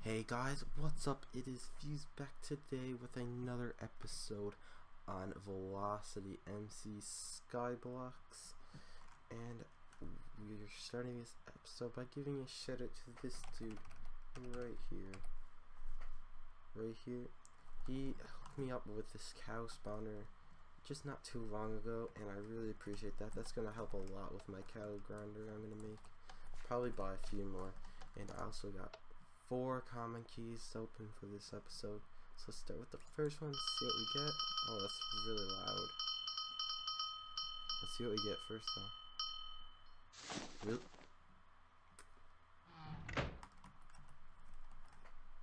Hey guys, what's up? It is Fuse back today with another episode on Velocity MC Skyblocks, and we're starting this episode by giving a shout out to this dude right here. He hooked me up with this cow spawner just not too long ago, and I really appreciate that. That's gonna help a lot with my cow grinder I'm gonna make. Probably buy a few more, and I also got 4 common keys open for this episode. So let's start with the first one, see what we get. Oh, that's really loud. Let's see what we get first though.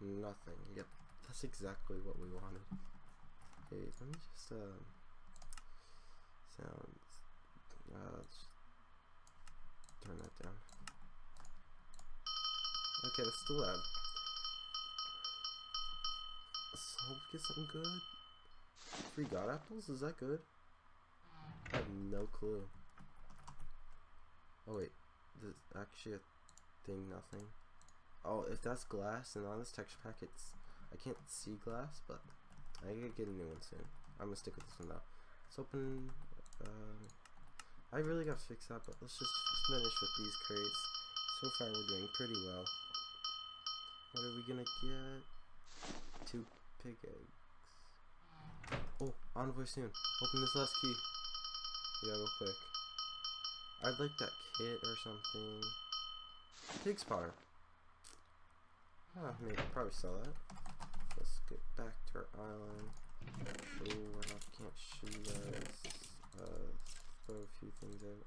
Nothing. Yep, that's exactly what we wanted. Okay, let me just sounds. Let's turn that down. Okay, that's still loud. Let's hope we get something good. 3 god apples? Is that good? I have no clue. Oh wait, there's actually a thing, nothing. Oh, if that's glass and on this texture pack I can't see glass, but I gotta get a new one soon. I'm gonna stick with this one though. Let's open, I really gotta fix that, but let's just finish with these crates. So far we're doing pretty well. What are we gonna get? 2 pig eggs. Oh, envoy soon. Open this last key. We gotta go quick. I'd like that kit or something. Pig spotter. Maybe probably sell that. Let's get back to our island. Oh, I can't show you guys. Throw a few things out.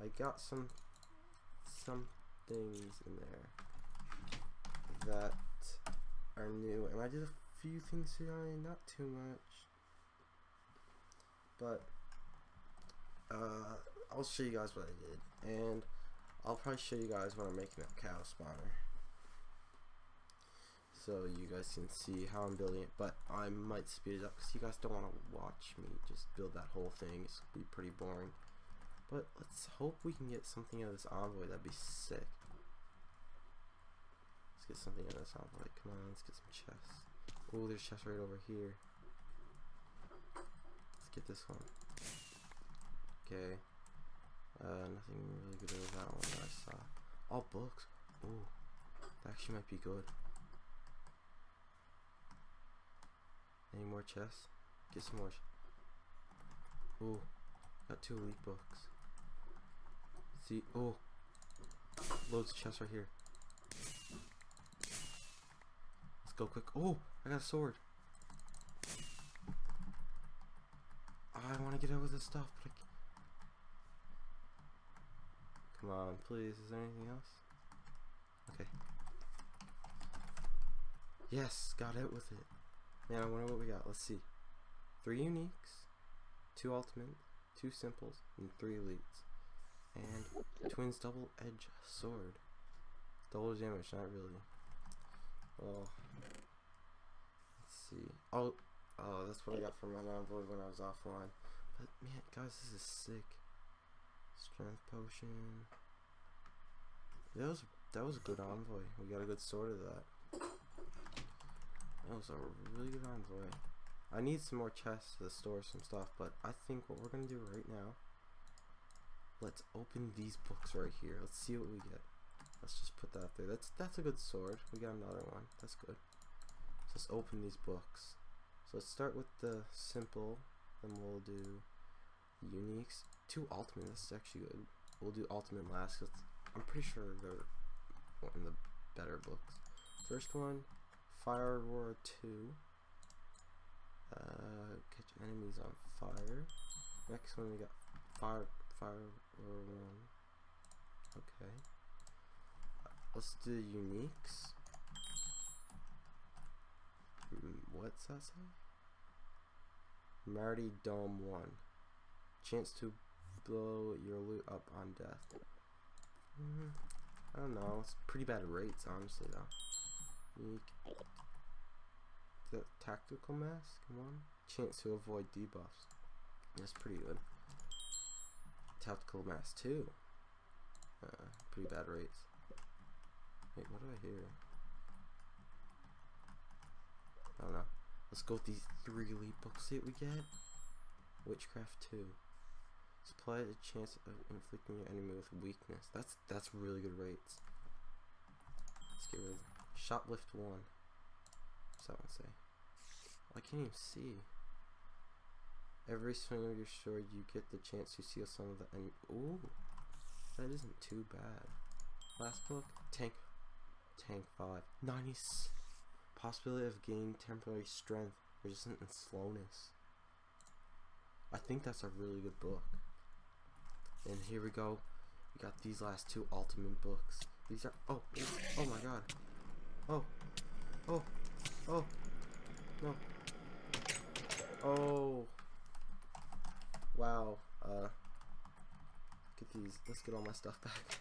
I got some things in there that are new, and I did a few things today, not too much, but I'll show you guys what I did, and I'll probably show you guys when I'm making that cow spawner, so you guys can see how I'm building it. But I might speed it up because you guys don't want to watch me just build that whole thing. It's gonna be pretty boring. But let's hope we can get something out of this envoy. That'd be sick. Let's get something out of this envoy. Come on, let's get some chests. Oh, there's chests right over here. Let's get this one. Okay. Nothing really good out of that one that I saw. All books. Oh, that actually might be good. Any more chests? Get some more. Oh, got 2 elite books. See, oh, loads of chests right here. Let's go quick. Oh, I got a sword. I want to get out with this stuff, but come on, please. Is there anything else? Okay. Yes, got out with it. Man, I wonder what we got. Let's see. 3 uniques, 2 ultimate, 2 simples, and 3 elites. And twins double edge sword. Double damage, not really. Oh, let's see. Oh, that's what I got from my envoy when I was offline. But man, guys, this is sick. Strength potion. That was a good envoy. We got a good sword of that. That was a really good envoy. I need some more chests to store some stuff, but I think what we're gonna do right now. Let's open these books right here. Let's see what we get. Let's just put that there. That's a good sword. We got another one. That's good. So let's open these books. So let's start with the simple. Then we'll do uniques. 2 ultimate. This is actually good. We'll do ultimate last. Cause I'm pretty sure they're one of the better books. First one, Fire Roar 2. Catch enemies on fire. Next one we got Fire Roar 1. Okay. Let's do uniques. What's that say? Marty Dome 1. Chance to blow your loot up on death. I don't know. It's pretty bad rates, honestly, though. Unique. The tactical mask? Come on. Chance to avoid debuffs. That's pretty good. Tactical mask 2. Pretty bad rates. Wait, what do I hear? I don't know. Let's go with these 3 elite books. See what we get. Witchcraft 2. Supply the chance of inflicting your enemy with weakness. That's really good rates. Let's get rid of Shoplift 1. What's that one say? I can't even see. Every swing of your sword, you get the chance to seal some of the enemy. Ooh, that isn't too bad. Last book, Tank 5. Nice. Possibility of gaining temporary strength, resistant and slowness. I think that's a really good book. And here we go. We got these last 2 ultimate books. These are oh my god. Oh no. Oh wow. Get these. Let's get all my stuff back.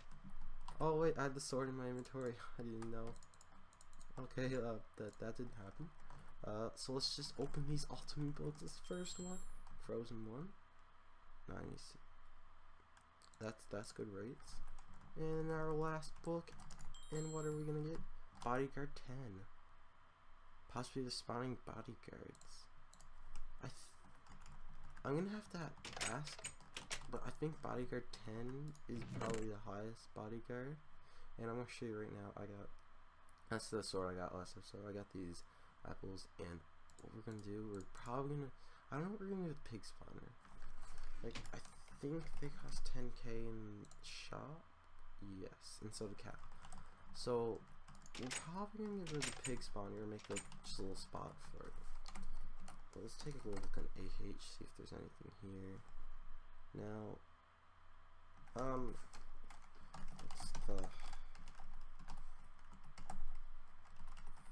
Oh wait, I had the sword in my inventory. I didn't know. Okay, that didn't happen. So let's just open these ultimate books. This first one, Frozen 1. Nice. That's good rates. And our last book, and what are we gonna get? Bodyguard 10. Possibly the spawning bodyguards. I'm gonna have to ask, but I think bodyguard 10 is probably the highest bodyguard. And I'm gonna show you right now. That's the sword I got last episode. I got these apples, and what we're gonna do, we're probably gonna, I don't know what we're gonna do with pig spawner. Like, I think they cost 10k in shop. Yes, and so the cat. So we're probably gonna get rid of the pig spawner and make like just a little spot for it. But let's take a little look on AH, see if there's anything here. Now, what's the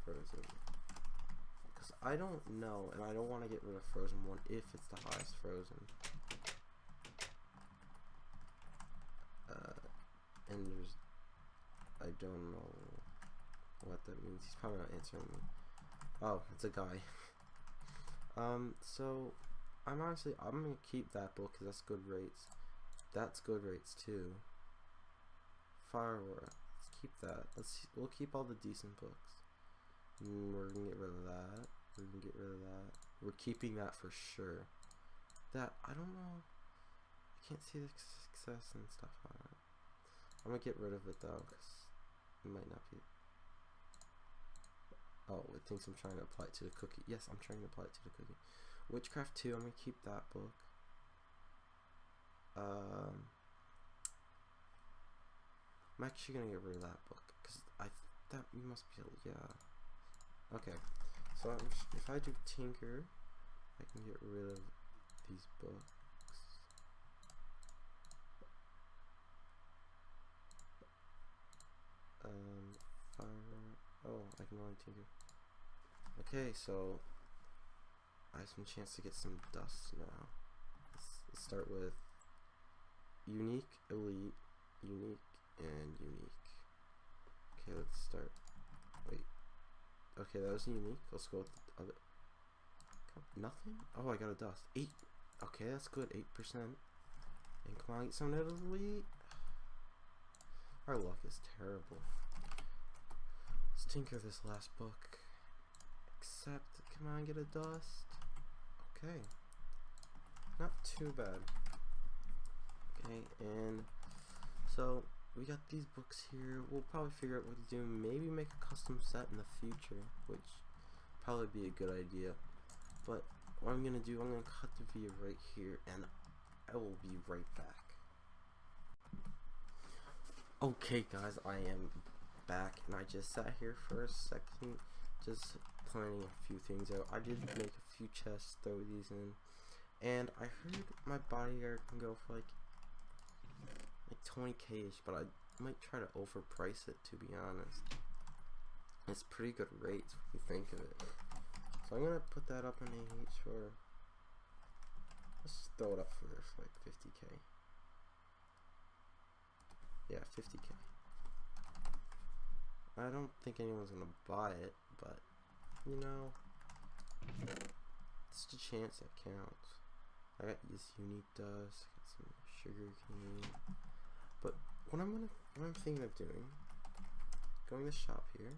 Frozen? Because I don't know, and I don't want to get rid of Frozen 1 if it's the highest Frozen. And I don't know what that means. He's probably not answering me. Oh, it's a guy. So I'm gonna keep that book because that's good rates. That's good rates too. Fire Aurora. Let's keep that. We'll keep all the decent books. We're gonna get rid of that. We're gonna get rid of that. We're keeping that for sure. That, I don't know. I can't see the success and stuff on it. I'm gonna get rid of it though, because it might not be. Oh, it thinks I'm trying to apply it to the cookie. Yes, I'm trying to apply it to the cookie. Witchcraft 2, I'm gonna keep that book. I'm actually gonna get rid of that book because that must be yeah. Okay, so if I do Tinker, I can get rid of these books. Oh, I can only tinker. Okay, so I have some chance to get some dust now. Let's start with unique, elite, unique, and unique. Okay, let's start. Wait. Okay, that was unique. Let's go with the other. Nothing? Oh, I got a dust. 8. Okay, that's good. 8%. And come on, get some out of the elite. Our luck is terrible. Let's tinker this last book. Except, come on, get a dust. Okay. Not too bad. Okay, and so we got these books here. We'll probably figure out what to do. Maybe make a custom set in the future, which probably be a good idea. But what I'm gonna do, I'm gonna cut the video right here, and I will be right back. Okay, guys, I am back, and I just sat here for a second, just planning a few things out. I did make a few chests, throw these in, and I heard my bodyguard can go for like 20k-ish, but I might try to overprice it, to be honest. It's pretty good rates if you think of it. So I'm gonna put that up in AH for, let's throw it up for like 50k. Yeah, 50k. I don't think anyone's gonna buy it, but you know, it's a chance that counts. I got this unique dust, I got some sugar cane. But what I'm thinking of doing, going to the shop here,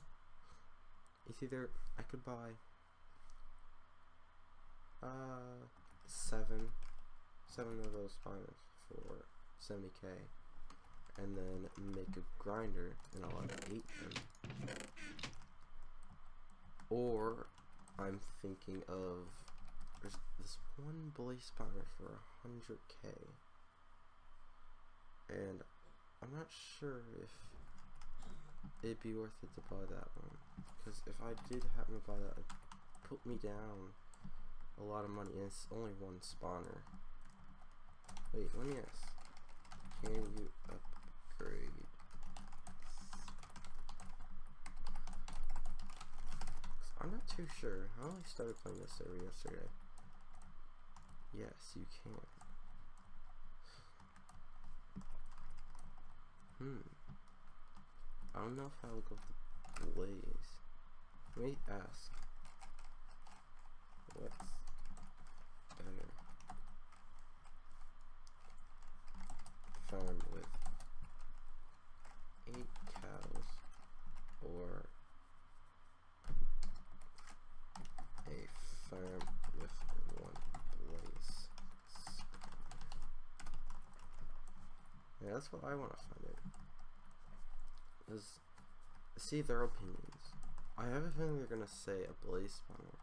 is either I could buy seven of those spawners for 70k, and then make a grinder, and I'll have 8 them. Or I'm thinking of, there's this one blaze spawner for 100k, and I'm not sure if it'd be worth it to buy that one, because if I did happen to buy that, it'd put me down a lot of money, and it's only one spawner. Wait, let me ask, can you upgrade? I'm not too sure. I only started playing this server yesterday. Yes, you can. I don't know if I'll go with the blaze. Let me ask. What's better? Farm with 8 cows or a farm with 1 blaze? Yeah, that's what I want to find out. Is see their opinions. I have a feeling they're gonna say a blaze spawner,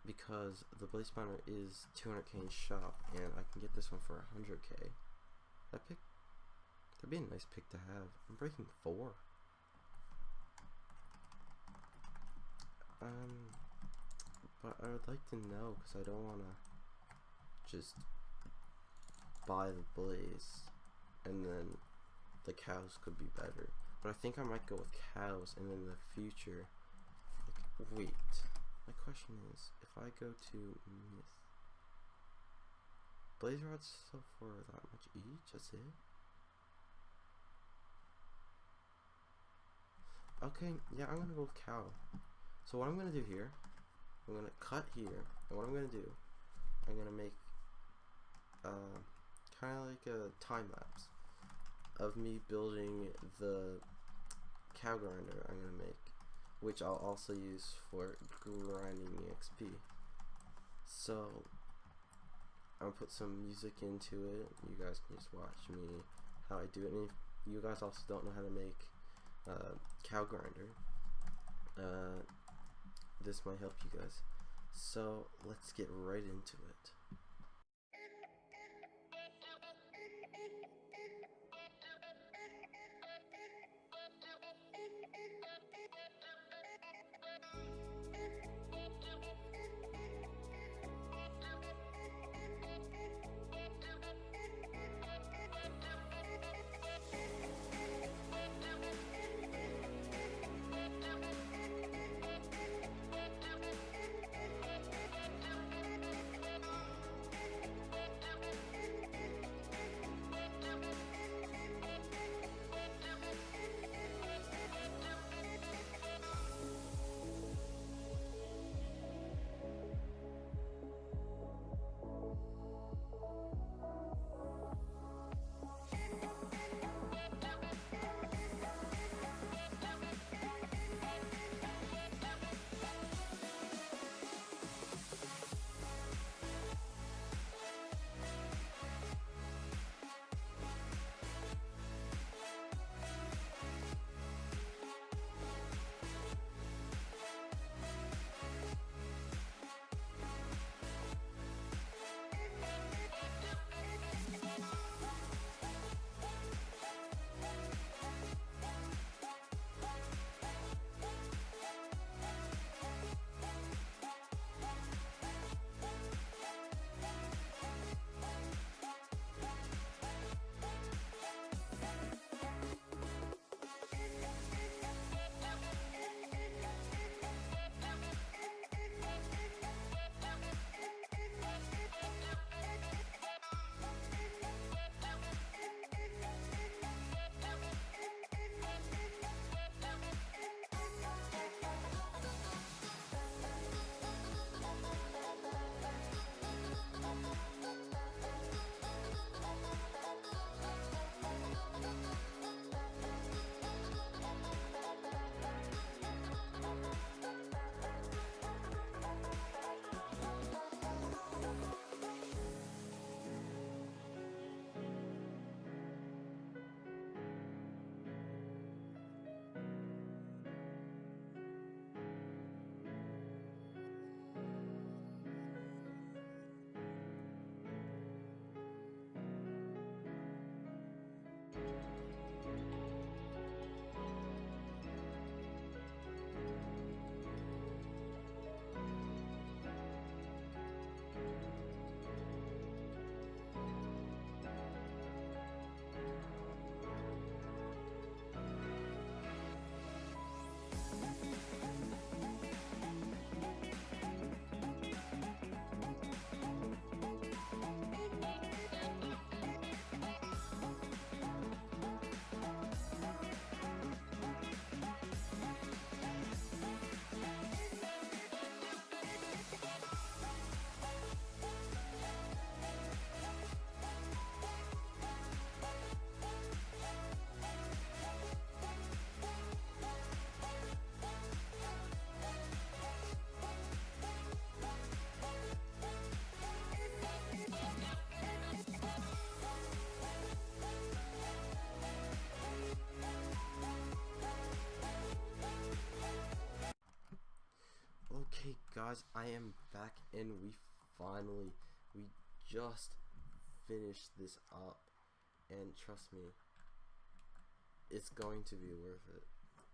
because the blaze spawner is 200k in shop, and I can get this one for 100k. That'd be a nice pick to have. I'm breaking 4. But I would like to know, because I don't want to just buy the blaze and then the cows could be better. But I think I might go with cows, and in the future, like, wait, my question is, if I go to myth, blaze rods sell for that much each? That's it? Okay, yeah, I'm gonna go with cow. So what I'm gonna do here, I'm gonna cut here, and what I'm gonna do, I'm gonna make kind of like a time lapse of me building the cow grinder I'm gonna make, which I'll also use for grinding XP. So I'll put some music into it. You guys can just watch me how I do it, and if you guys also don't know how to make cow grinder, this might help you guys. So let's get right into it. guys, I am back and we just finished this up, and trust me, it's going to be worth it.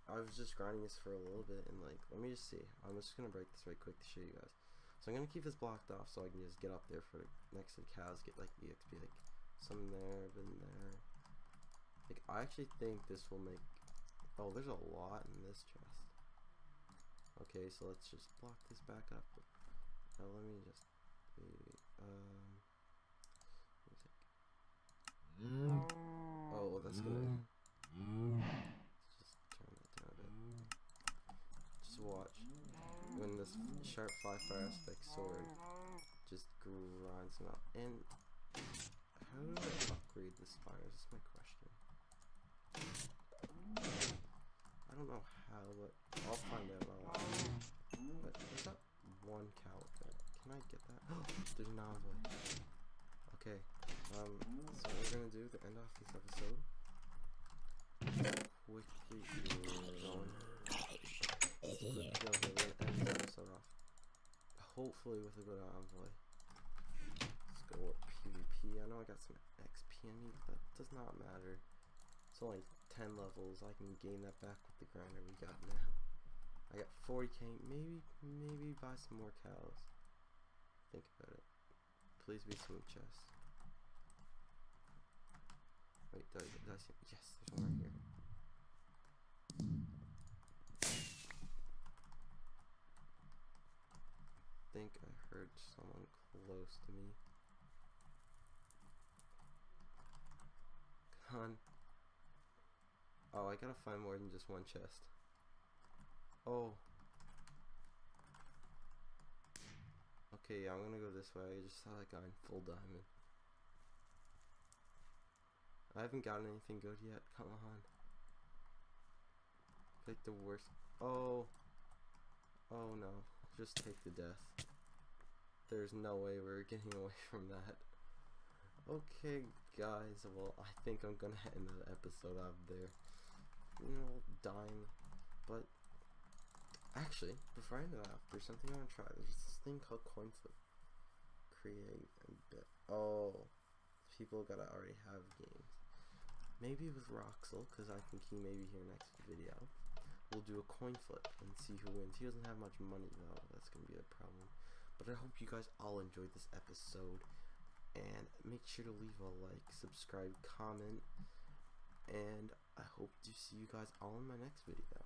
I was just grinding this for a little bit, and like, let me just see. I'm just gonna break this right quick to show you guys. So I'm gonna keep this blocked off so I can just get up there for next to the cows, get like EXP, like some there, but in there. Like, I actually think this will make. Oh, there's a lot in this chest. Okay, so let's just block this back up. Now let me just oh, that's gonna just turn that down a bit. Just watch when this sharp 5-fire aspect sword just grinds them up. And how do I upgrade the spires? That's my question. I don't know how, but I'll find out. But there's not one cow up there. Can I get that? There's an envoy. Okay. So what we're gonna do to end off this episode. Quickly going. We're gonna end this episode off. Hopefully with a good envoy. Let's go with PvP. I know I got some XP in me, but that does not matter. It's only 10 levels. I can gain that back with the grinder we got now. I got 40k. Maybe buy some more cows. Think about it. Please be some chests. Wait, did I see? Yes, there's one right here. I think I heard someone close to me. Come on. Oh, I gotta find more than just one chest. Oh. Okay, yeah, I'm gonna go this way. I just saw that guy in full diamond. I haven't gotten anything good yet. Come on. Like the worst. Oh. Oh no. Just take the death. There's no way we're getting away from that. Okay, guys. Well, I think I'm gonna end the episode out there. You know, dying. But actually, before I end it off, there's something I want to try. There's this thing called coin flip. Create and bet. Oh, people gotta already have games. Maybe with Roxel, because I think he may be here next video. We'll do a coin flip and see who wins. He doesn't have much money though. That's gonna be a problem. But I hope you guys all enjoyed this episode. And make sure to leave a like, subscribe, comment. And I hope to see you guys all in my next video.